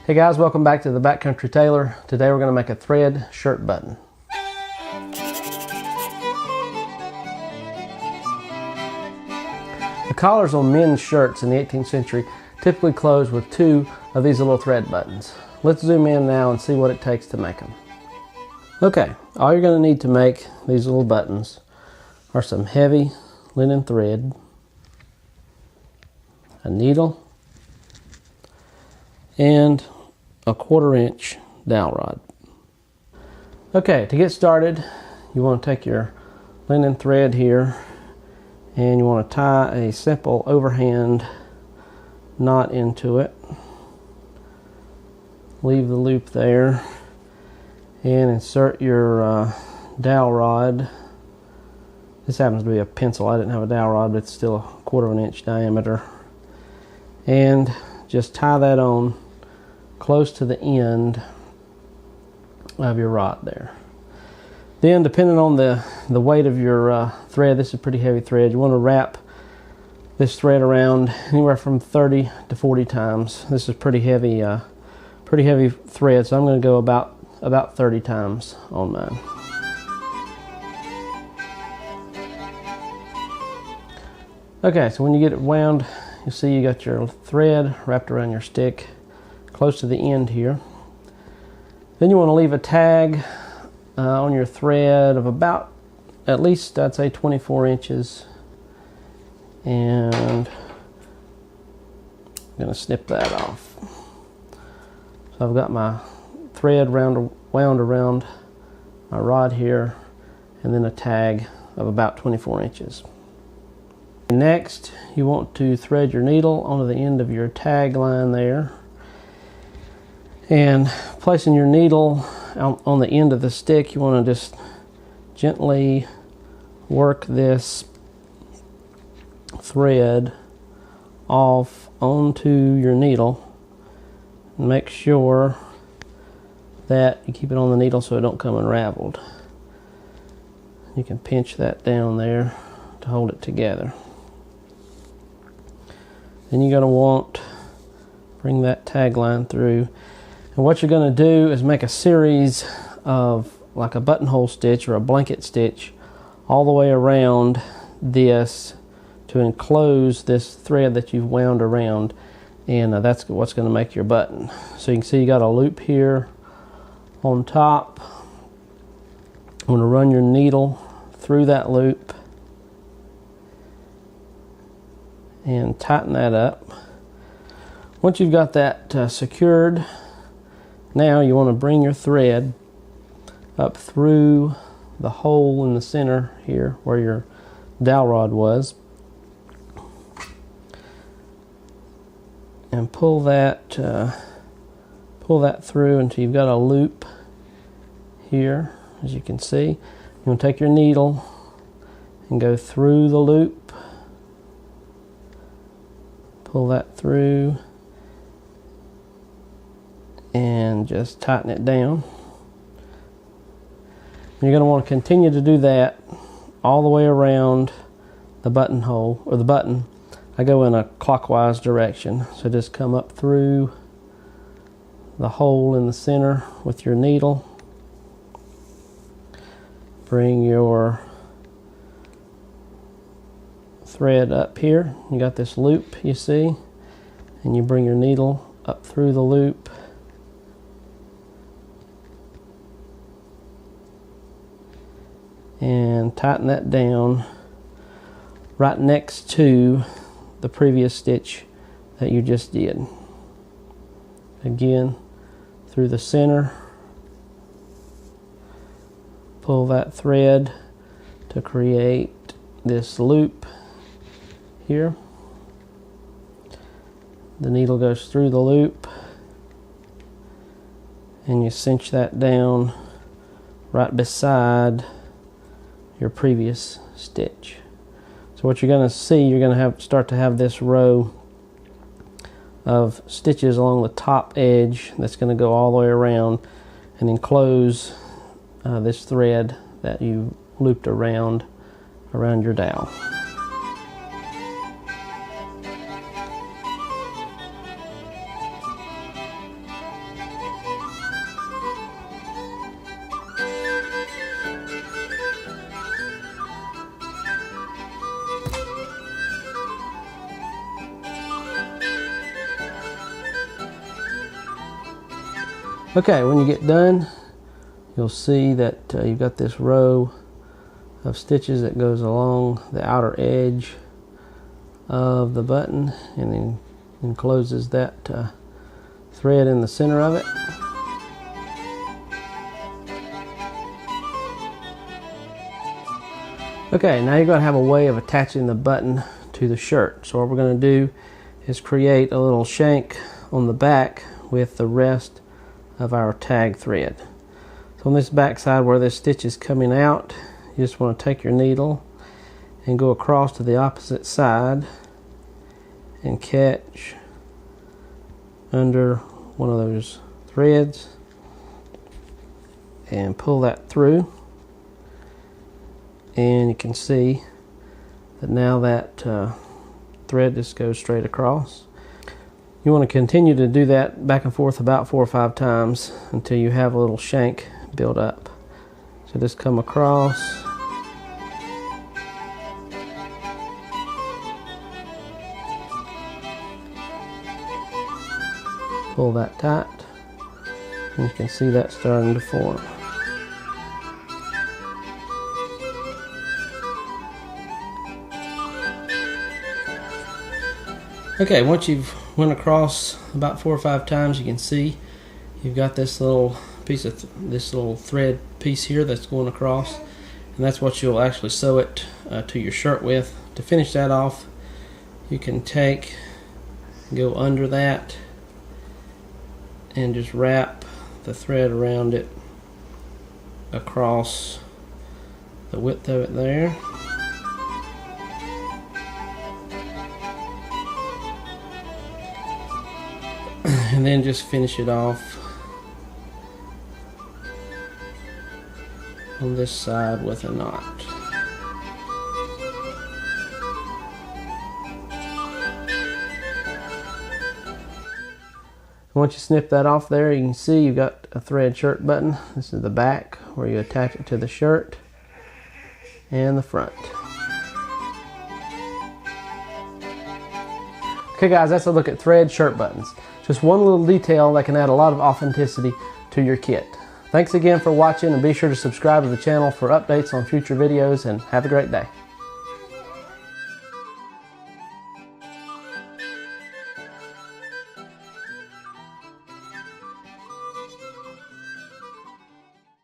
Hey guys, welcome back to the Backcountry Tailor. Today we're going to make a thread shirt button. The collars on men's shirts in the 18th century typically closed with two of these little thread buttons. Let's zoom in now and see what it takes to make them. Okay, all you're going to need to make these little buttons are some heavy linen thread, a needle, and a 1/4 inch dowel rod. Okay, to get started, you want to take your linen thread here and you want to tie a simple overhand knot into it. Leave the loop there and insert your dowel rod. This happens to be a pencil. I didn't have a dowel rod, but it's still a 1/4 inch diameter. And just tie that on close to the end of your rod there. Then, depending on the weight of your thread, this is pretty heavy thread, you want to wrap this thread around anywhere from 30 to 40 times. This is pretty heavy thread, so I'm going to go about 30 times on mine. Okay, so when you get it wound, you see you got your thread wrapped around your stick close to the end here. Then you want to leave a tag on your thread of about, at least I'd say 24 inches. And I'm going to snip that off. So I've got my thread wound around my rod here, and then a tag of about 24 inches. Next, you want to thread your needle onto the end of your tag line there, and placing your needle on the end of the stick, you want to just gently work this thread off onto your needle, and make sure that you keep it on the needle so it don't come unraveled. You can pinch that down there to hold it together. Then you're going to want bring that tag line through, and what you're going to do is make a series of like a buttonhole stitch or a blanket stitch all the way around this to enclose this thread that you've wound around, and that's what's going to make your button. So you can see you got a loop here on top. You want to run your needle through that loop and tighten that up. Once you've got that secured, now you want to bring your thread up through the hole in the center here where your dowel rod was, and pull that through until you've got a loop here. As you can see, you want to take your needle and go through the loop, pull that through, and just tighten it down. You're going to want to continue to do that all the way around the buttonhole, or the button. I go in a clockwise direction, so just come up through the hole in the center with your needle. Bring your thread up here. You got this loop, you see, and you bring your needle up through the loop, and tighten that down right next to the previous stitch that you just did. Again, through the center, pull that thread to create this loop here. The needle goes through the loop, and you cinch that down right beside your previous stitch. So what you're going to see, you're going to start to have this row of stitches along the top edge that's going to go all the way around and enclose this thread that you looped around your dowel. Okay, when you get done, you'll see that you've got this row of stitches that goes along the outer edge of the button and then encloses that thread in the center of it. Okay, now you're going to have a way of attaching the button to the shirt. So what we're going to do is create a little shank on the back with the rest of our tag thread. So on this back side where this stitch is coming out, you just want to take your needle and go across to the opposite side and catch under one of those threads and pull that through, and you can see that now that thread just goes straight across. You want to continue to do that back and forth about 4 or 5 times until you have a little shank build up. So just come across, pull that tight, and you can see that starting to form. Okay, once you've went across about 4 or 5 times, you can see you've got this little piece of this little thread piece here that's going across, and that's what you'll actually sew it to your shirt with. To finish that off, you can go under that and just wrap the thread around it across the width of it there. And then just finish it off on this side with a knot. Once you snip that off there, you can see you've got a thread shirt button. This is the back where you attach it to the shirt, and the front. Okay guys, that's a look at thread shirt buttons. Just one little detail that can add a lot of authenticity to your kit. Thanks again for watching, and be sure to subscribe to the channel for updates on future videos, and have a great day.